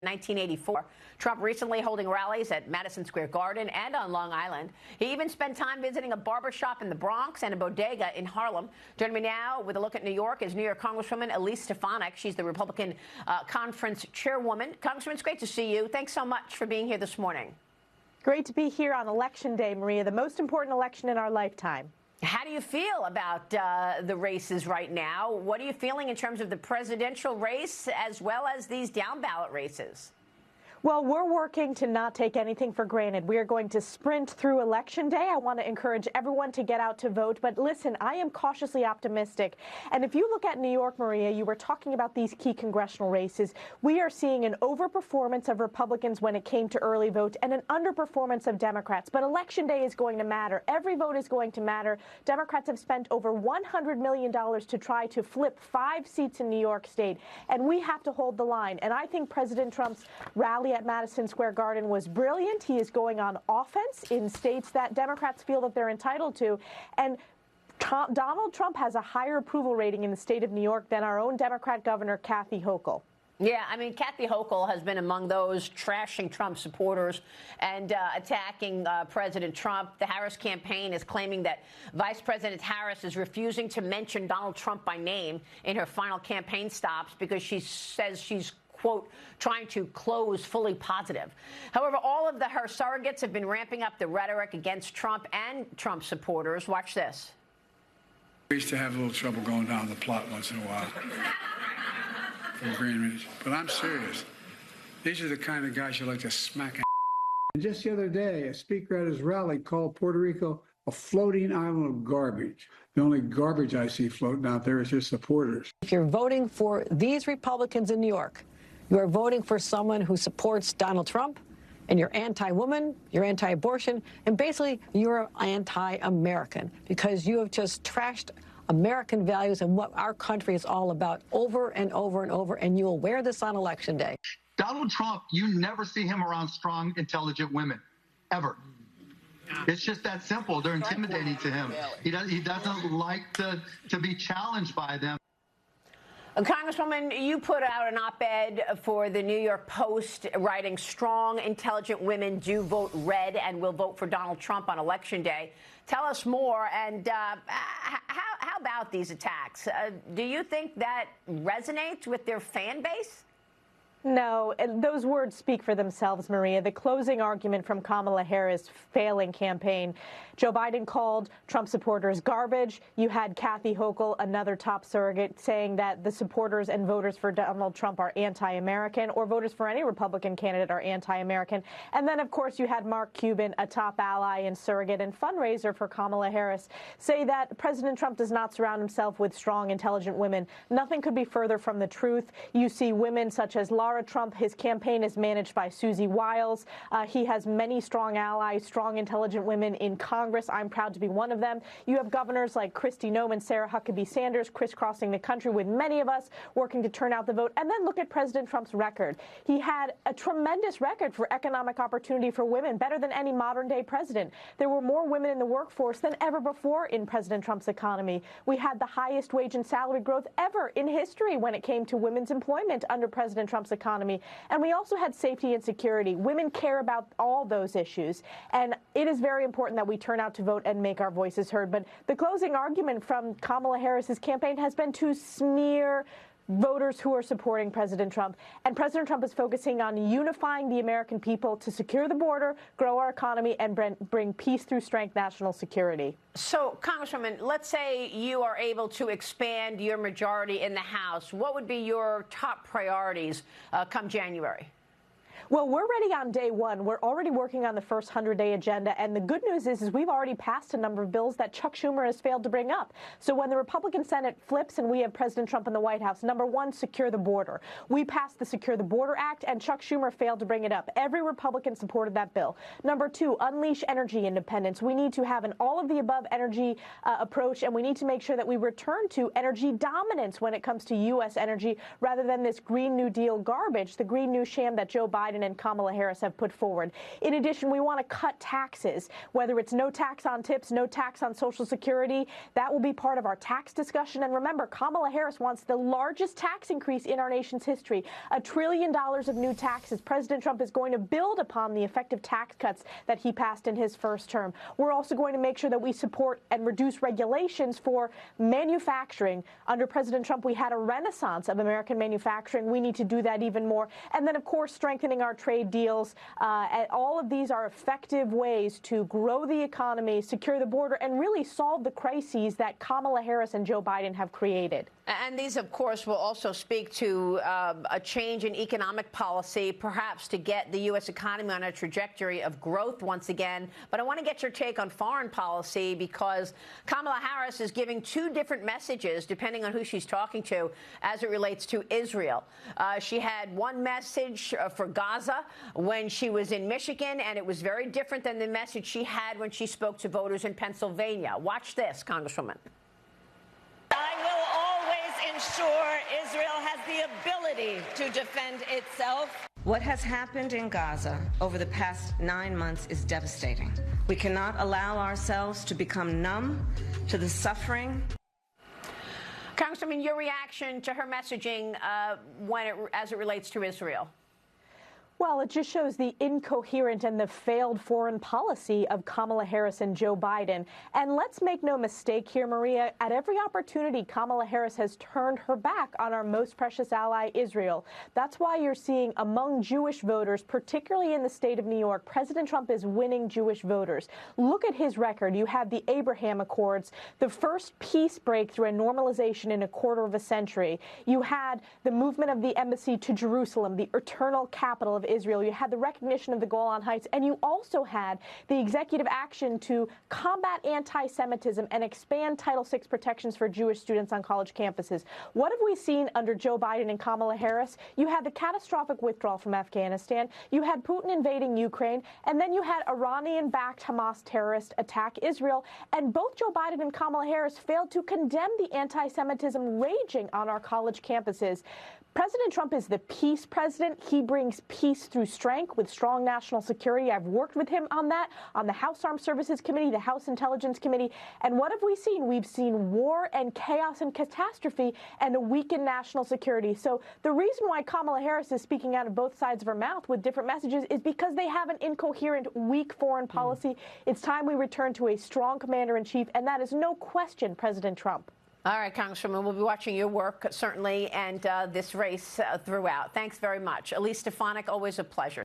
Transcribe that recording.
1984. Trump recently holding rallies at Madison Square Garden and on Long Island. He even spent time visiting a barbershop in the Bronx and a bodega in Harlem. Joining me now with a look at New York is New York Congresswoman Elise. She's the Republican conference chairwoman. Congresswoman, it's great to see you. Thanks so much for being here this morning. Great to be here on Election Day, Maria, the most important election in our lifetime. How do you feel about the races right now? What are you feeling in terms of the presidential race as well as these down-ballot races? Well, we're working to not take anything for granted. We are going to sprint through Election Day. I want to encourage everyone to get out to vote. But listen, I am cautiously optimistic. And if you look at New York, Maria, you were talking about these key congressional races. We are seeing an overperformance of Republicans when it came to early vote and an underperformance of Democrats. But Election Day is going to matter. Every vote is going to matter. Democrats have spent over $100 million to try to flip 5 seats in New York State. And we have to hold the line. And I think President Trump's rally at Madison Square Garden was brilliant. He is going on offense in states that Democrats feel that they're entitled to. And Donald Trump has a higher approval rating in the state of New York than our own Democrat governor, Kathy Hochul. Yeah, I mean, Kathy Hochul has been among those trashing Trump supporters and attacking President Trump. The Harris campaign is claiming that Vice President Harris is refusing to mention Donald Trump by name in her final campaign stops because she says she's, quote, trying to close fully positive. However, all of her surrogates have been ramping up the rhetoric against Trump and Trump supporters. Watch this. We used to have a little trouble going down the plot once in a while. But I'm serious. These are the kind of guys you like to smack. And just the other day, a speaker at his rally called Puerto Rico a floating island of garbage. The only garbage I see floating out there is his supporters. If you're voting for these Republicans in New York, you are voting for someone who supports Donald Trump, and you're anti-woman, you're anti-abortion, and basically you're anti-American because you have just trashed American values and what our country is all about over and over and over, and you will wear this on Election Day. Donald Trump, you never see him around strong, intelligent women, ever. It's just that simple. They're intimidating to him. He doesn't like to be challenged by them. Congresswoman, you put out an op-ed for the New York Post writing strong, intelligent women do vote red and will vote for Donald Trump on Election Day. Tell us more. And how about these attacks? Do you think that resonates with their fan base? No, those words speak for themselves, Maria. The closing argument from Kamala Harris' failing campaign. Joe Biden called Trump supporters garbage. You had Kathy Hochul, another top surrogate, saying that the supporters and voters for Donald Trump are anti-American, or voters for any Republican candidate are anti-American. And then, of course, you had Mark Cuban, a top ally and surrogate and fundraiser for Kamala Harris, say that President Trump does not surround himself with strong, intelligent women. Nothing could be further from the truth. You see women such as Laura Trump. His campaign is managed by Susie Wiles. He has many strong allies, strong, intelligent women in Congress. I'm proud to be one of them. You have governors like Kristi Noem and Sarah Huckabee Sanders crisscrossing the country with many of us working to turn out the vote. And then look at President Trump's record. He had a tremendous record for economic opportunity for women, better than any modern-day president. There were more women in the workforce than ever before in President Trump's economy. We had the highest wage and salary growth ever in history when it came to women's employment under President Trump's economy. And we also had safety and security. Women care about all those issues. And it is very important that we turn out to vote and make our voices heard. But the closing argument from Kamala Harris's campaign has been to smear voters who are supporting President Trump. And President Trump is focusing on unifying the American people to secure the border, grow our economy, and bring peace through strength, national security. So, Congresswoman, let's say you are able to expand your majority in the House. What would be your top priorities come January? Well, we're ready on day one. We're already working on the first 100-day agenda. And the good news is we've already passed a number of bills that Chuck Schumer has failed to bring up. So when the Republican Senate flips and we have President Trump in the White House, number one, secure the border. We passed the Secure the Border Act, and Chuck Schumer failed to bring it up. Every Republican supported that bill. Number two, unleash energy independence. We need to have an all-of-the-above energy approach, and we need to make sure that we return to energy dominance when it comes to U.S. energy rather than this Green New Deal garbage, the Green New sham that Joe Biden Biden and Kamala Harris have put forward. In addition, we want to cut taxes, whether it's no tax on tips, no tax on Social Security. That will be part of our tax discussion. And remember, Kamala Harris wants the largest tax increase in our nation's history, $1 trillion of new taxes. President Trump is going to build upon the effective tax cuts that he passed in his first term. We're also going to make sure that we support and reduce regulations for manufacturing. Under President Trump, we had a renaissance of American manufacturing. We need to do that even more. And then, of course, strengthening our trade deals. All of these are effective ways to grow the economy, secure the border, and really solve the crises that Kamala Harris and Joe Biden have created. And these, of course, will also speak to a change in economic policy, perhaps to get the U.S. economy on a trajectory of growth once again. But I want to get your take on foreign policy, because Kamala Harris is giving two different messages, depending on who she's talking to, as it relates to Israel. She had one message for Gaza when she was in Michigan, and it was very different than the message she had when she spoke to voters in Pennsylvania. Watch this, Congresswoman. I will always ensure Israel has the ability to defend itself. What has happened in Gaza over the past 9 months is devastating. We cannot allow ourselves to become numb to the suffering. Congresswoman, your reaction to her messaging as it relates to Israel? Well, it just shows the incoherent and the failed foreign policy of Kamala Harris and Joe Biden. And let's make no mistake here, Maria, at every opportunity, Kamala Harris has turned her back on our most precious ally, Israel. That's why you're seeing among Jewish voters, particularly in the state of New York, President Trump is winning Jewish voters. Look at his record. You had the Abraham Accords, the first peace breakthrough and normalization in a quarter of a century. You had the movement of the embassy to Jerusalem, the eternal capital of Israel. You had the recognition of the Golan Heights, and you also had the executive action to combat anti-Semitism and expand Title VI protections for Jewish students on college campuses. What have we seen under Joe Biden and Kamala Harris? You had the catastrophic withdrawal from Afghanistan, you had Putin invading Ukraine, and then you had Iranian-backed Hamas terrorists attack Israel, and both Joe Biden and Kamala Harris failed to condemn the anti-Semitism raging on our college campuses. President Trump is the peace president. He brings peace through strength with strong national security. I've worked with him on that, on the House Armed Services Committee, the House Intelligence Committee. And what have we seen? We've seen war and chaos and catastrophe and a weakened national security. So the reason why Kamala Harris is speaking out of both sides of her mouth with different messages is because they have an incoherent, weak foreign policy. It's time we return to a strong commander-in-chief, and that is no question President Trump. All right, Congresswoman, we'll be watching your work, certainly, and this race throughout. Thanks very much. Elise Stefanik, always a pleasure.